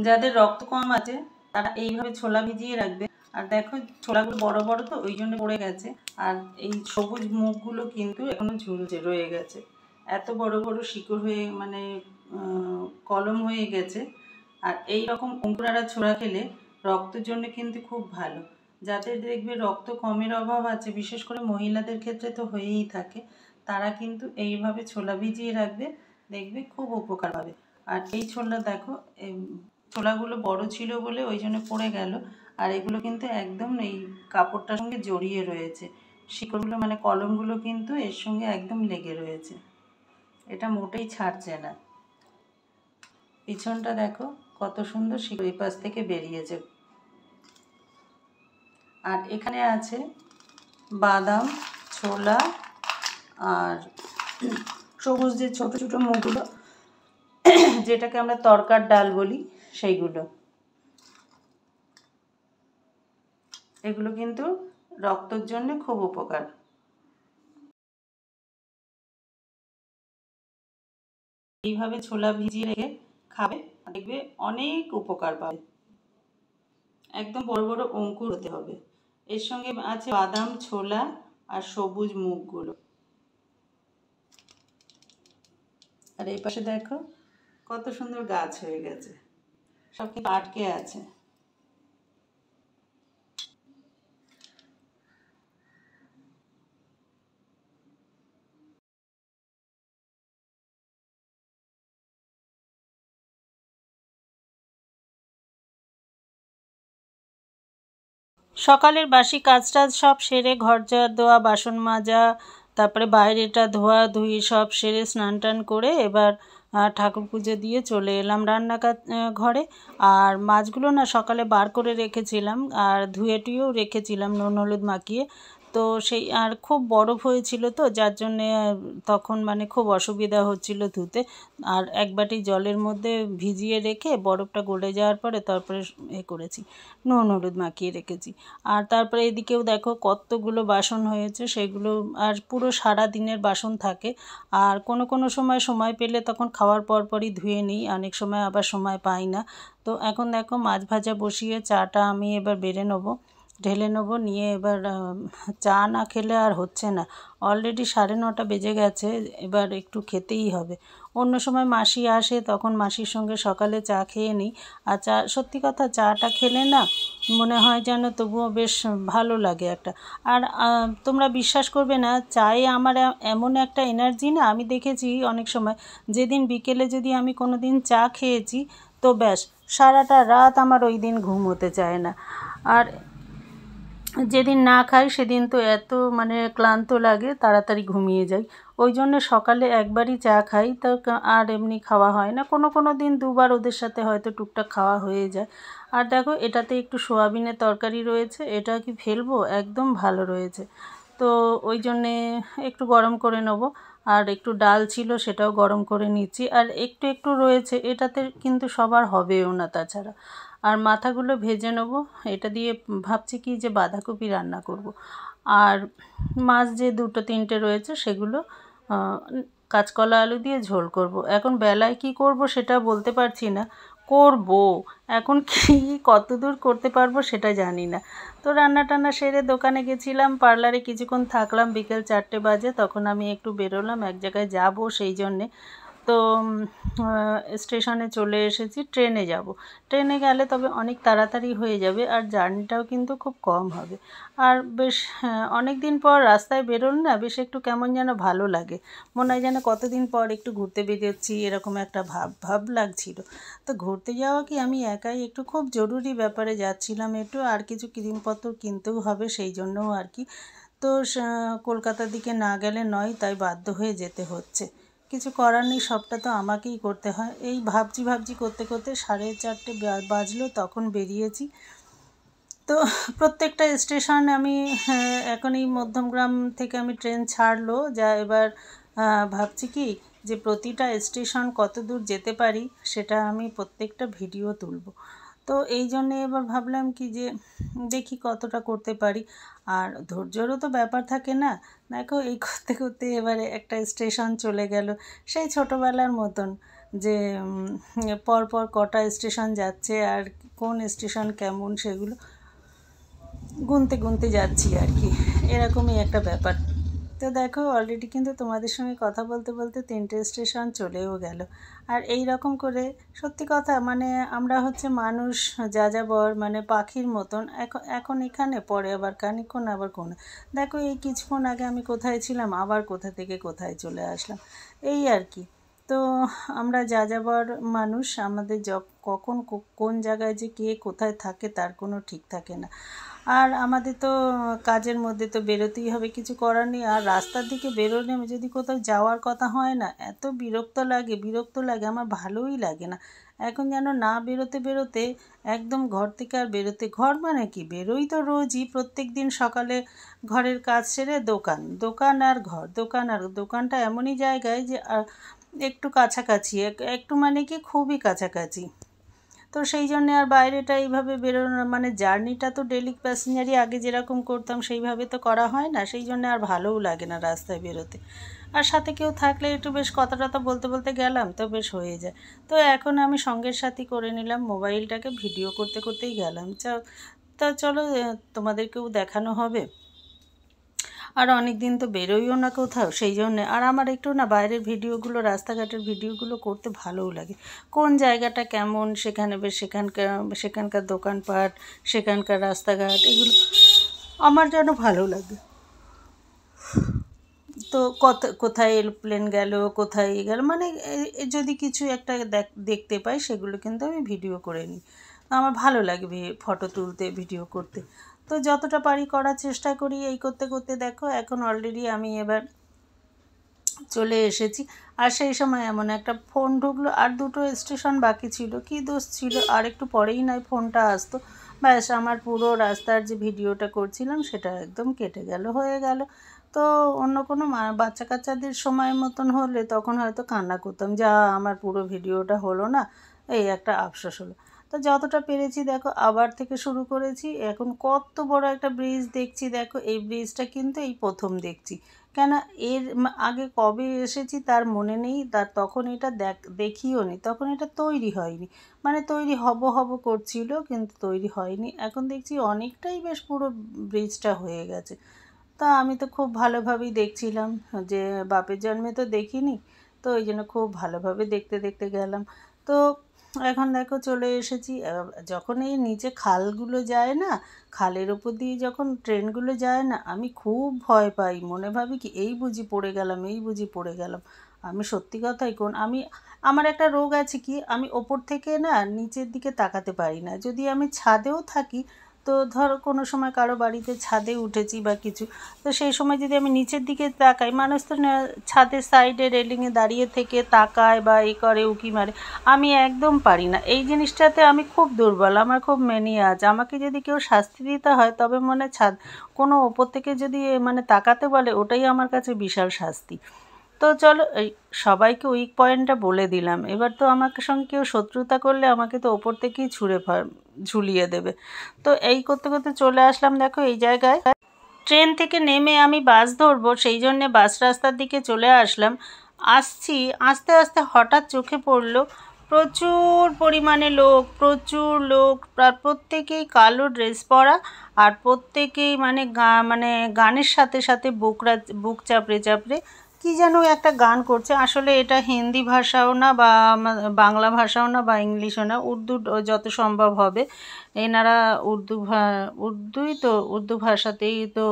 যাদের রক্ত কম আছে তারা এইভাবে ছোলা ভিজিয়ে রাখবে। আর দেখো ছোলাগুলো বড় বড় তো ওই জন্য পড়ে গেছে, আর এই সবুজ মুখগুলো কিন্তু এখনো ঝুলছে রয়ে গেছে, এত বড় বড় শিকড় হয়ে মানে কলম হয়ে গেছে। আর এই রকম অঙ্কুরারা ছোলা খেলে রক্তের জন্য কিন্তু খুব ভালো। যাদের দেখবে রক্ত কমের অভাব আছে, বিশেষ করে মহিলাদের ক্ষেত্রে তো হয়েই থাকে, তারা কিন্তু এইভাবে ছোলা ভিজিয়ে রাখবে, দেখবে খুব উপকার পাবে। আর এই ছোলা দেখো, ছোলাগুলো বড় ছিল বলে ওই জন্য পড়ে গেল, আর এগুলো কিন্তু একদম এই কাপড়টার সঙ্গে জড়িয়ে রয়েছে, শিকড়গুলো মানে কলমগুলো কিন্তু এর সঙ্গে একদম লেগে রয়েছে, এটা মোটেই ছাড়ছে না। পিছনটা দেখো কত সুন্দর শিকড় এই পাশ থেকে বেরিয়েছে। আর এখানে আছে বাদাম, ছোলা আর সবুজ যে ছোটো ছোটো মুখগুলো যেটাকে আমরা তরকার ডাল বলি সেইগুলো। এগুলো কিন্তু রক্তের জন্য খুব উপকার। এইভাবে ছোলা ভিজিয়ে রেখে খাবে, দেখবে অনেক উপকার পাবে। একদম বড় বড় অঙ্কুর হতে হবে। এর সঙ্গে আছে বাদাম, ছোলা আর সবুজ মুখগুলো। আর এই পাশে দেখো কত সুন্দর গাছ হয়ে গেছে, সব কিন্তু আটকে আছে। সকালের বাসি কাজ টাজ সব সেরে ঘর দোয়া, বাসন মাজা, তারপরে বাইরেটা ধোয়া ধুই সব সেরে স্নান টান করে এবার ঠাকুর পুজো দিয়ে চলে এলাম রান্না ঘরে। আর মাছগুলো না সকালে বার করে রেখেছিলাম আর ধুয়ে টুয়েও রেখেছিলাম নুন হলুদ মাখিয়ে, তো সেই আর খুব বরফ হয়েছিল তো যার জন্যে তখন মানে খুব অসুবিধা হচ্ছিল ধুতে। আর এক বাটি জলের মধ্যে ভিজিয়ে রেখে বরফটা গলে যাওয়ার পরে তারপরে করেছি, নুন হলুদ মাখিয়ে রেখেছি। আর তারপরে এদিকেও দেখো কতগুলো বাসন হয়েছে, সেগুলো আর পুরো সারা দিনের বাসন থাকে। আর কোনো সময় পেলে তখন খাওয়ার পরই ধুয়ে নিই, অনেক সময় আবার সময় পাই না। তো এখন দেখো মাছ ভাজা বসিয়ে চাটা আমি এবার বেড়ে নেবো, ঢেলে নেবো, নিয়ে এবার চা না খেলে আর হচ্ছে না। অলরেডি 9:30 বেজে গেছে, এবার একটু খেতেই হবে। অন্য সময় মাসি আসে তখন মাসির সঙ্গে সকালে চা খেয়ে নিই। আর চা, সত্যি কথা চাটা খেলে না মনে হয় যেন তবুও বেশ ভালো লাগে একটা। আর তোমরা বিশ্বাস করবে না, চায়ে আমার এমন একটা এনার্জি না, আমি দেখেছি অনেক সময় যেদিন বিকেলে যদি আমি কোনো দিন চা খেয়েছি তো ব্যাস সারাটা রাত আমার ওই দিন ঘুম হতে চায় না। আর যেদিন না খাই সেদিন তো এত মানে ক্লান্ত লাগে, তাড়াতাড়ি ঘুমিয়ে যাই। ওই জন্য সকালে একবারই চা খাই, তো আর এমনি খাওয়া হয় না। কোনো দিন দুবার ওদের সাথে হয়তো টুকটাক খাওয়া হয়ে যায়। আর দেখো এটাতে একটু সোয়াবিনের তরকারি রয়েছে, এটা কি ফেলবো, একদম ভালো রয়েছে। তো ওই জন্যে একটু গরম করে নেবো। আর একটু ডাল ছিল সেটাও গরম করে নিচ্ছি। আর একটু রয়েছে, এটাতে কিন্তু সবার হবেও না তাছাড়া। আর মাথাগুলো ভেজে নেবো, এটা দিয়ে ভাবছি কি যে বাঁধাকপি রান্না করব। আর মাছ যে 2-3টে রয়েছে সেগুলো কাঁচকলা আলু দিয়ে ঝোল করব। এখন বেলায় কি করব সেটা বলতে পারছি না, করব এখন কি কতদূর করতে পারবো সেটা জানি না। তো রান্না টান্না সেরে দোকানে গেছিলাম, পার্লারে কিছুক্ষণ থাকলাম, বিকেল 4টে বাজে, তখন আমি একটু বেরোলাম, এক জায়গায় যাব সেই জন্যে। তো স্টেশনে চলে এসেছি, ট্রেনে যাব। ট্রেনে গেলে তবে অনেক তাড়াতাড়ি হয়ে যাবে আর জার্নিটাও কিন্তু খুব কম হবে। আর বেশ অনেক দিন পর রাস্তায় বেরোলে না বেশ একটু কেমন যেন ভালো লাগে, মনে হয় যেন কতদিন পর একটু ঘুরতে বেরোচ্ছি, এরকম একটা ভাব লাগছিল। তো ঘুরতে যাওয়া কি আমি একাই, একটু খুব জরুরি ব্যাপারে যাচ্ছিলাম, একটু আর কিছু ক্রিমপত্র কিনতেও হবে সেই জন্যও আর কি। তো কলকাতার দিকে না গেলে নয়, তাই বাধ্য হয়ে যেতে হচ্ছে, কিছু করার নেই, সবটা তো আমাকেই করতে হয়। এই ভাবছি করতে 4:30 বাজলো, তখন বেরিয়েছি। তো প্রত্যেকটা স্টেশন আমি এখন এই মধ্যমগ্রাম থেকে আমি ট্রেন ছাড়লো যা, এবার ভাবছি কি যে প্রতিটা স্টেশন কত দূর যেতে পারি সেটা আমি প্রত্যেকটা ভিডিও তুলব। তো এই জন্যে এবার ভাবলাম কি যে দেখি কতটা করতে পারি। আর ধৈর্যেরও তো ব্যাপার থাকে না, দেখো এই করতে এবারে একটা স্টেশন চলে গেল, সেই ছোটোবেলার মতন যে পরপর কটা স্টেশন যাচ্ছে আর কোন স্টেশন কেমন সেগুলো গুনতে গুনতে যাচ্ছি আর কি, এরকমই একটা ব্যাপার। তো দেখো অলরেডি কিন্তু তোমাদের সঙ্গে কথা বলতে বলতে 3টে স্টেশন চলেও গেল। আর এই রকম করে সত্যি কথা মানে আমরা হচ্ছে মানুষ যাযাবর মানে পাখির মতন, এখন এখন এখানে পরে আবার খানিকক্ষণ আবার কোনো, দেখো এই কিছুক্ষণ আগে আমি কোথায় ছিলাম আবার কোথা থেকে কোথায় চলে আসলাম, এই আর কি। তো আমরা যাযাবর মানুষ, আমাদের কখন কোন জায়গায় যে কে কোথায় থাকে তার কোনো ঠিক থাকে না। আর আমাদের তো কাজের মধ্যে তো বেরোতেই হবে, কিছু করার নেই। আর রাস্তার দিকে বেরোলে যদি কোথাও যাওয়ার কথা হয় না, এত বিরক্ত লাগে, আমার ভালোই লাগে না। এখন যেন না বেরোতে বেরোতে একদম ঘর থেকে আর বেরোতে, ঘর মানে কি বেরোই তো রোজই, প্রত্যেক দিন সকালে ঘরের কাজ সেরে দোকান, দোকান আর ঘর, দোকান আর দোকানটা এমনই জায়গায় যে একটু কাছাকাছি, একটু মানে কি খুবই কাছাকাছি। তো সেই জন্যে আর বাইরেটা এইভাবে বেরোনো মানে জার্নিটা তো ডেলি প্যাসেঞ্জারই আগে যেরকম করতাম সেইভাবে তো করা হয় না, সেই জন্য আর ভালোও লাগে না রাস্তায় বেরোতে। আর সাথে কেউ থাকলে একটু বেশ কথা টথা বলতে বলতে গেলাম তো বেশ হয়ে যায়। তো এখন আমি সঙ্গের সাথী করে নিলাম, মোবাইলটাকে ভিডিও করতে করতেই গেলাম। তা চলো তোমাদেরকেও দেখানো হবে। আর অনেক দিন তো বেরোইও না কোথাও, সেই জন্যে আর আমার একটু না বাইরের ভিডিওগুলো, রাস্তাঘাটের ভিডিওগুলো করতে ভালোও লাগে। কোন জায়গাটা কেমন, সেখানে বেশ সেখানকার দোকানপাট, সেখানকার রাস্তাঘাট, এগুলো আমার যেন ভালো লাগে। তো কোথায় এরোপ্লেন গেল, কোথায় গেল মানে যদি কিছু একটা দেখতে পাই সেগুলো কিন্তু আমি ভিডিও করে নিই। আমার ভালো লাগে ফটো তুলতে, ভিডিও করতে। তো যতটা পারি করার চেষ্টা করি। এই করতে করতে দেখো এখন অলরেডি আমি এবার চলে এসেছি। আর সেই সময় এমন একটা ফোন ঢুকলো, আর 2টো স্টেশন বাকি ছিল, কী দোষ ছিল, আর একটু পরেই নয় ফোনটা আসতো, ব্যাস আমার পুরো রাস্তার যে ভিডিওটা করছিলাম সেটা একদম কেটে গেল, হয়ে গেল। তো অন্য কোনো বাচ্চা কাচ্চাদের সময় মতন হলে তখন হয়তো কান্না করতাম, যা আমার পুরো ভিডিওটা হলো না, এই একটা আফসোস হলো। তো যতটা পেরেছি দেখো আবার থেকে শুরু করেছি। এখন কত বড় একটা ব্রিজ দেখছি, দেখো এই ব্রিজটা কিন্তু এই প্রথম দেখছি। কেন এর আগে কবে এসেছি তার মনে নেই, তার তখন এটা দেখিও নি, তখন এটা তৈরি হয়নি, মানে তৈরি হব করছিল কিন্তু তৈরি হয়নি। এখন দেখছি অনেকটাই বেশ পুরো ব্রিজটা হয়ে গেছে। তা আমি তো খুব ভালোভাবেই দেখছিলাম, যে বাপের জন্মে তো দেখিনি, তো ওই জন্য খুব ভালোভাবে দেখতে দেখতে গেলাম। তো এখন দেখো চলে এসেছি। যখন এই নিচে খালগুলো যায় না, খালের ওপর দিয়ে যখন ট্রেনগুলো যায় না, আমি খুব ভয় পাই, মনে ভাবি কি এই বুঝি পড়ে গেলাম, এই বুঝি পড়ে গেলাম। আমি সত্যি কথাই আমার একটা রোগ আছে কি, আমি ওপর থেকে না নিচের দিকে তাকাতে পারি না। যদি আমি ছাদেও থাকি, তো ধরো কোনো সময় কারো বাড়িতে ছাদে উঠেছি বা কিছু, তো সেই সময় যদি আমি নিচের দিকে তাকাই, মানুষ তো ছাদের সাইডে রেলিংয়ে দাঁড়িয়ে থেকে তাকায় বা করে উঁকি মারে, আমি একদম পারি না। এই জিনিসটাতে আমি খুব দুর্বল, আমার খুব ম্যানিয়া আছে। আমাকে যদি কেউ শাস্তি দিতে হয় তবে মনে কোনো ওপর থেকে যদি মানে তাকাতে বলে, ওটাই আমার কাছে বিশাল শাস্তি। তো চলো এই সবাইকে উইক পয়েন্টটা বলে দিলাম। এবার তো আমাকে সঙ্গে কেউ শত্রুতা করলে আমাকে তো ওপর থেকেই ঝুলিয়ে দেবে। তো এই করতে করতে চলে আসলাম দেখো এই জায়গায়। ট্রেন থেকে নেমে আমি বাস ধরবো, সেই জন্যে বাস রাস্তার দিকে চলে আসলাম। আস্তে আস্তে হঠাৎ চোখে পড়লো প্রচুর পরিমাণে লোক, প্রচুর লোক, প্রত্যেকেই কালো ড্রেস পরা, আর প্রত্যেকেই মানে মানে গানের সাথে সাথে বুক চাপড়ে চাপড়ে কী যেন একটা গান করছে। আসলে এটা হিন্দি ভাষাও না বা বাংলা ভাষাও না বা ইংলিশও না, উর্দু যত সম্ভব হবে। এনারা উর্দু ভাষাতেই তো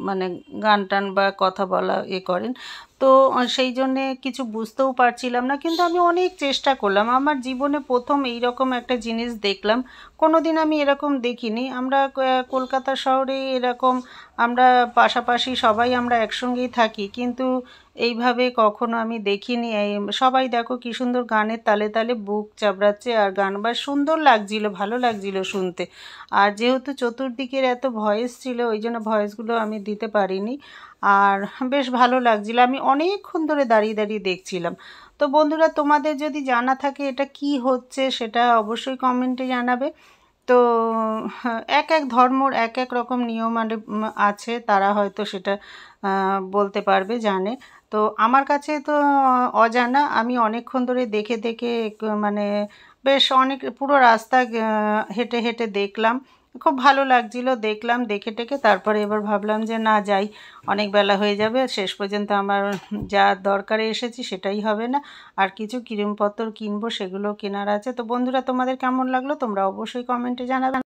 মানে গান টান বা কথা বলা করেন। তো সেই জন্যে কিছু বুঝতেও পারছিলাম না, কিন্তু আমি অনেক চেষ্টা করলাম। আমার জীবনে প্রথম এই রকম একটা জিনিস দেখলাম, কোনো দিন আমি এরকম দেখিনি। আমরা কলকাতা শহরে এরকম আমরা পাশাপাশি সবাই আমরা একসঙ্গেই থাকি, কিন্তু এইভাবে কখনো আমি দেখিনি। সবাই দেখো কী সুন্দর গানের তালে তালে বুক চাপড়াচ্ছে, আর গান বা সুন্দর লাগছিল, ভালো লাগছিল শুনতে। আর যেহেতু চতুর্দিকের এত ভয়েস ছিল, ওই জন্য ভয়েসগুলো আমি দিতে পারিনি। আর বেশ ভালো লাগছিল, আমি অনেকক্ষণ ধরে দাঁড়িয়ে দাঁড়িয়ে দেখছিলাম। তো বন্ধুরা, তোমাদের যদি জানা থাকে এটা কি হচ্ছে সেটা অবশ্যই কমেন্টে জানাবে। তো এক এক ধর্মর এক এক রকম নিয়ম আছে, তারা হয়তো সেটা বলতে পারবে, জানে। তো আমার কাছে তো অজানা। আমি অনেকক্ষণ ধরে দেখে দেখে মানে বেশ অনেক পুরো রাস্তা হেঁটে হেঁটে দেখলাম, খুব ভালো লাগছিল, দেখলাম, দেখে টেকে তারপরে এবার ভাবলাম যে না যাই, অনেক বেলা হয়ে যাবে, শেষ পর্যন্ত আমার যা দরকারে এসেছি সেটাই হবে না, আর কিছু ক্রিমপত্র কিনবো, সেগুলো কেনার আছে। তো বন্ধুরা, তোমাদের কেমন লাগলো তোমরা অবশ্যই কমেন্টে জানাবে।